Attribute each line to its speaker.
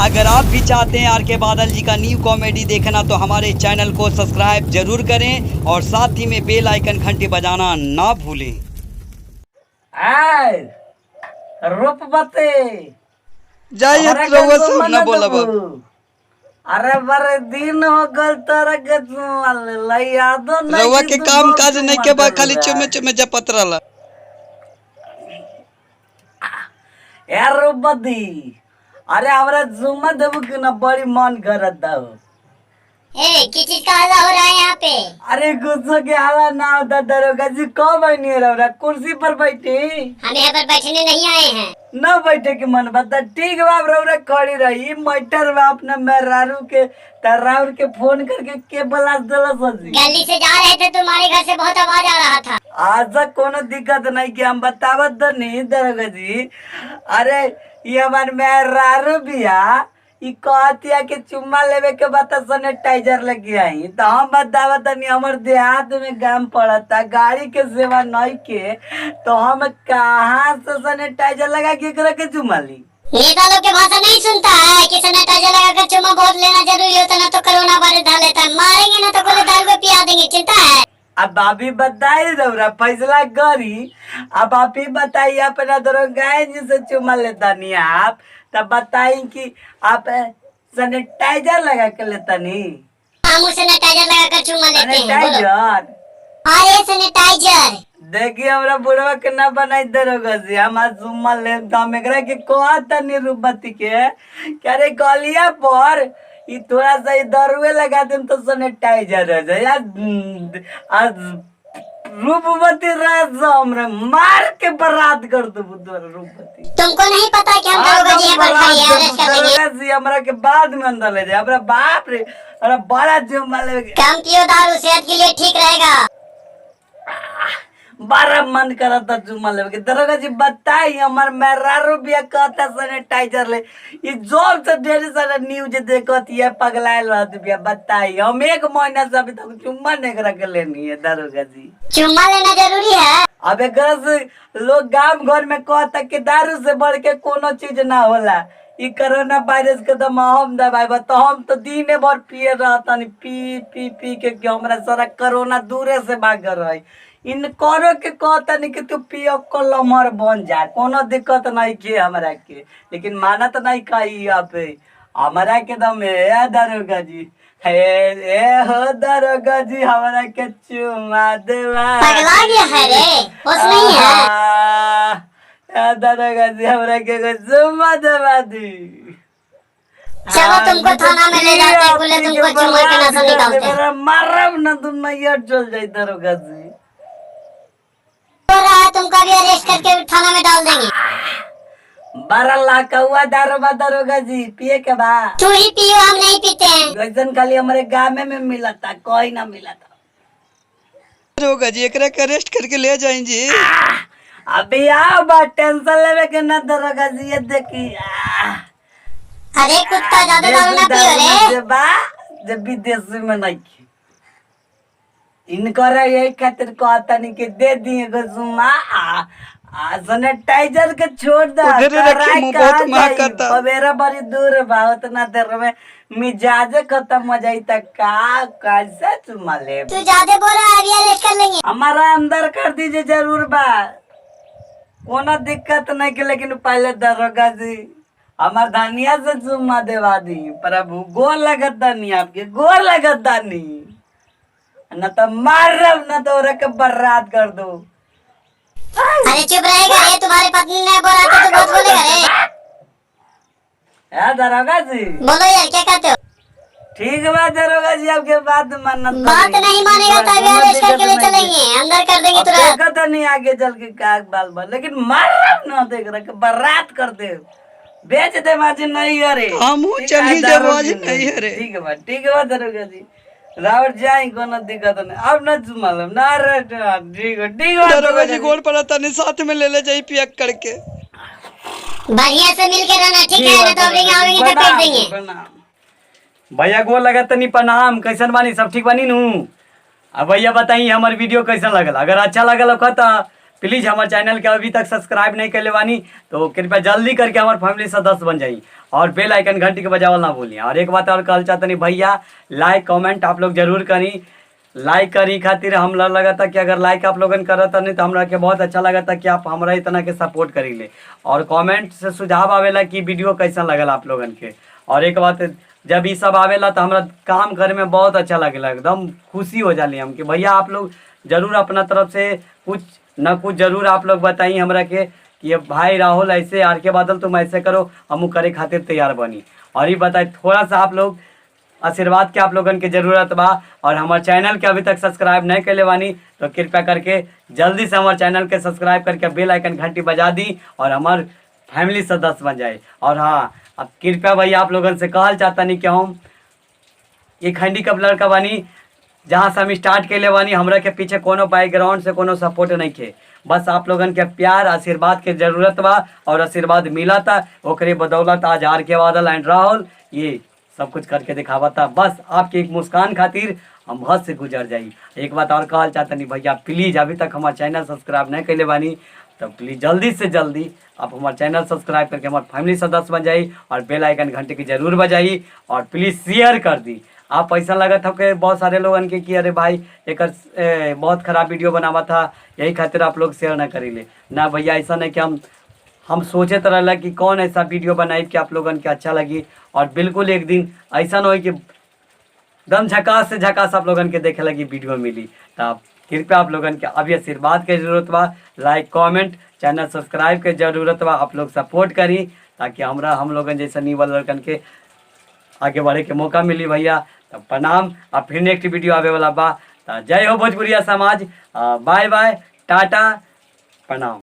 Speaker 1: अगर आप भी चाहते हैं आर के बादल जी का न्यू कॉमेडी देखना तो हमारे चैनल को सब्सक्राइब जरूर करें और साथ ही में बेल आइकन घंटी बजाना ना भूलें।
Speaker 2: रूप बते
Speaker 1: जाइए रउआ सब ना बोलब।
Speaker 2: अरे बड़े दिन हो गल तोरा के यादो नहीं
Speaker 1: रउआ के काम काज नहीं के बा खाली चुमे चुमे जपत रहला।
Speaker 2: यार रूप बदी अरे हमरा जुम्मा देबू कि ना बड़ी मन करत दाओ।
Speaker 3: किस चीज का हल्ला हो रहा है यहाँ पे?
Speaker 2: अरे गुस्सो के हाला ना होता दरोगा जी कब बैठी रहा कुर्सी पर बैठी
Speaker 3: हम यहाँ पर बैठने नहीं आए हैं।
Speaker 2: न बैठे के मन बता ठीक बाप रौरा खड़ी रही मैटर में अपने मेहरारू के तराउर के फोन करके के बलास दला सजी
Speaker 3: गली से जा रहे थे तुम्हारे घर से बहुत आवाज आ रहा था।
Speaker 2: आज कोनो दिक्कत नहीं कि हम बतावत तो नहीं दरोगा जी। अरे ये हमार मेहरारू बिया ई कहतिया के चुम्मा लेवे के बता सैनिटाइजर लेके आई तो हम बतावत नहीं हमर देहात में गाम पड़ता गाड़ी के सेवा नहीं के तो हम कहाँ से सैनिटाइजर लगा के एकरा के चुम्मा ली।
Speaker 3: नेता लोग के भाषा नहीं सुनता है कि सैनिटाइजर लगा कर चुम्मा बहुत लेना जरूरी होता ना तो कोरोना वायरस धर लेता है। मारेंगे ना तो कोले दारू को पिया देंगे। चिंता है?
Speaker 2: अब भाभी बताई रौरा फैसला करी। अब आप ही बताइए अपना दरोगा जी से चुम्मा लेता नहीं आप तब बताई कि आप सैनिटाइजर लगा के लेता नहीं।
Speaker 3: हम सैनिटाइजर लगा कर चुम्मा लेते हैं।
Speaker 2: सैनिटाइजर
Speaker 3: अरे सैनिटाइजर
Speaker 2: देखिए हमरा बुढ़वा के ना बनाई दरोगा जी हमार चुम्मा ले तो हम एकरा के कहता नहीं रूपबती के क्या रे गलिया पर ई थोड़ा सा दरुए लगा देम तो सैनिटाइजर हो जाए आज रूपवती राज हमरा मार के बर्बाद कर दो रूपवती।
Speaker 3: तुमको नहीं पता कि हम दरोगा जी यहाँ पर खड़ी है अरेस्ट कर देंगे।
Speaker 2: दरोगा जी हमरा के बाद में अंदर ले जाए हमरा बाप रे अरे बड़ा जुम्मा ले
Speaker 3: कम पियो दारू सेहत के लिए ठीक रहेगा।
Speaker 2: बारह मन करा था चुम्मा लेवे के दरोगा जी बताई हमार मेहरारू बिया कहता सैनिटाइजर ले ये जोर से ढेर सारा न्यूज देखत है पगलायल रहत बिया बताई हम एक महीना से अभी तक चुम्मा नहीं करा के लेनी है दरोगा जी।
Speaker 3: चुम्मा लेना जरूरी है।
Speaker 2: अब एक से लोग गांव घर में कहता कि दारू से बढ़ के कोनो चीज ना होला ई कोरोना वायरस के तो हम दवाई तो हम तो दिन भर पिए रहता नहीं पी पी पी के हमरा सारा कोरोना दूरे से भाग रही इन करो के कहता नहीं कि तू पियो को लमर बन जा कोनो दिक्कत नहीं के हमरा के लेकिन मानत नहीं कही आप हमरा के दम है दरोगा जी ए हो दरोगा जी हमरा के चुमा देवा
Speaker 3: पगला गया है रे होश नहीं है।
Speaker 2: दरोगा जी हमरा के चुमा देवा दी।
Speaker 3: चलो तुमको थाना में ले जाते हैं बोले तुमको चुम्मा के नशा निकालते हैं।
Speaker 2: मेरा मारब ना तुम नैया चल जाई दरोगा जी
Speaker 3: हो रहा है तुमको भी अरेस्ट करके थाना में डाल देंगे।
Speaker 2: 12 लाख का हुआ दारोगा दरोगा जी पिए के बा
Speaker 3: तू ही पियो हम नहीं पीते हैं।
Speaker 2: वैसन खाली हमारे गाँव में मिला था कोई ना मिला था।
Speaker 1: दरोगा जी एकरा के अरेस्ट करके ले जाएं जी।
Speaker 2: अभी आओ बा टेंशन लेवे के ना दरोगा जी ये देखी
Speaker 3: अरे कुत्ता ज्यादा दारू ना पियो रे।
Speaker 2: बा जब विदेश में नहीं इनकर यही खातिर कहता नहीं कि दे दिए गो जुम्मा सैनिटाइजर के छोड़ दे मेरा बड़ी दूर बा उतना देर में मिजाज खत्म हो जाई तक का कैसे चुम्मा ले
Speaker 3: तू ज्यादा बोल रहा है अभी अरेस्ट कर लेंगे।
Speaker 2: हमारा अंदर कर दीजिए जरूर बा कोनो दिक्कत नहीं के लेकिन पहले दरोगा जी हमार धनिया से चुम्मा देवा दी प्रभु गोर लगत दानी आपके गोर लगत दानी न तो मारब न तो के बर्बाद कर दो।
Speaker 3: अरे चुप रहेगा ये तुम्हारी पत्नी ने बोला था तो बहुत बोलेगा रे।
Speaker 2: दरोगा जी
Speaker 3: बोलो यार क्या कहते हो?
Speaker 2: ठीक बात दरोगा जी आपके बात मानना
Speaker 3: बात नहीं मानेगा तो अभी अरेस्ट करके ले चलेंगे अंदर कर देंगे तुरंत।
Speaker 2: तो नहीं आगे चल के का बाल बाल लेकिन मारब न देख रहा के बर्बाद कर दे बेच दे माजी नहीं अरे
Speaker 1: हम चल ही जब आज नहीं अरे
Speaker 2: ठीक है दरोगा जी रावट जाए कोनो दिक्कत नहीं अब न जुमालम ना रे ठीक है
Speaker 1: दरोगा जी गोल पड़ा था नहीं साथ में ले जाई पियक करके
Speaker 3: बढ़िया से मिल के रहना ठीक है ना तो आवेंगे तो पेट देंगे।
Speaker 2: भैया गोल लगा तनी प्रणाम कैसन बानी सब ठीक बानी नू। अब भैया बताइए हमारे वीडियो कैसा लगल अगर अच्छा लगल हो तो प्लीज हमारे चैनल के अभी तक सब्सक्राइब नहीं कर ले बानी तो कृपया जल्दी करके हमारे फैमिली सदस्य बन जाइए और बेल आइकन घंटी के बजावल ना भूलिए। और एक बात और कहल चाहतनी भैया, लाइक कमेंट आप लोग जरूर करी। लाइक करी खातिर हमरा लगा था कि अगर लाइक आप लोगन करत नहीं तो हमरा के बहुत अच्छा लगा था कि आप हमरा इतना के सपोर्ट करी ले। और कमेंट से सुझाव आवेला कि वीडियो कैसा लगल आप लोगन के। और एक बात, जब ये सब आवेला तो हमरा काम करे में बहुत अच्छा लगेला, एकदम खुशी हो जाली हम कि भैया आप लोग जरूर अपना तरफ से कुछ न कुछ जरूर आप लोग बताइए हमरा के कि ये भाई राहुल ऐसे, आर के बादल तुम ऐसे करो, हम करे खातिर तैयार बनी। और ये बताए थोड़ा सा आप लोग आशीर्वाद के आप लोगन के जरूरत बा। और हमारे चैनल के अभी तक सब्सक्राइब नहीं कैले बानी तो कृपया करके जल्दी से हमारे चैनल के सब्सक्राइब करके बेल आइकन घंटी बजा दी और हमार फैमिली सदस्य बन जाए। और हाँ, अब कृपया भैया आप लोगन से कहल चाहता नहीं कि हम एक हैंडीकैप लड़का बानी, जहाँ से हम स्टार्ट कैले बानी, हमरा के पीछे कोनो बैकग्राउंड से कोनो सपोर्ट नहीं के। बस आप लोगन के प्यार आशीर्वाद के जरूरत बा और आशीर्वाद मिला था, ओकरे बदौलत आज आर के बादल एंड राहुल ये सब कुछ करके दिखावा था। बस आपकी एक मुस्कान खातिर हम हद से गुजर जाई। एक बात और कहल चाहता नहीं भैया, प्लीज़ अभी तक हमारा चैनल सब्सक्राइब नहीं कैले बानी तो प्लीज़ जल्दी से जल्दी आप हमारे चैनल सब्सक्राइब करके हमारे फैमिली सदस्य बन जाइए और बेल आइकन घंटे की जरूर बजाइए। और प्लीज़ शेयर कर दी। आप ऐसा लगा था कि बहुत सारे लोगन के कि अरे भाई एक बहुत ख़राब वीडियो बनावा था, यही खातिर आप लोग शेयर ना करी ले ना भैया। ऐसा नहीं कि हम सोचे तो रहा कि कौन ऐसा वीडियो बनाई कि आप लोगन के अच्छा लगी। और बिल्कुल एक दिन ऐसा ना हो कि दम झकास से झकास आप लोगन के देखे लगी वीडियो मिली। तो आप कृपया आप लोगन के अभी आशीर्वाद के जरूरत बा, लाइक कमेंट चैनल सब्सक्राइब के जरूरत बा। आप लोग सपोर्ट करी ताकि हम लोगन जैसा नीवल लड़कन के आगे बढ़े के मौका मिली भैया। तो प्रणाम। अब फिर नेक्स्ट वीडियो आवे वाला बा। तो जय हो भोजपुरिया समाज। बाय बाय, टाटा, प्रणाम।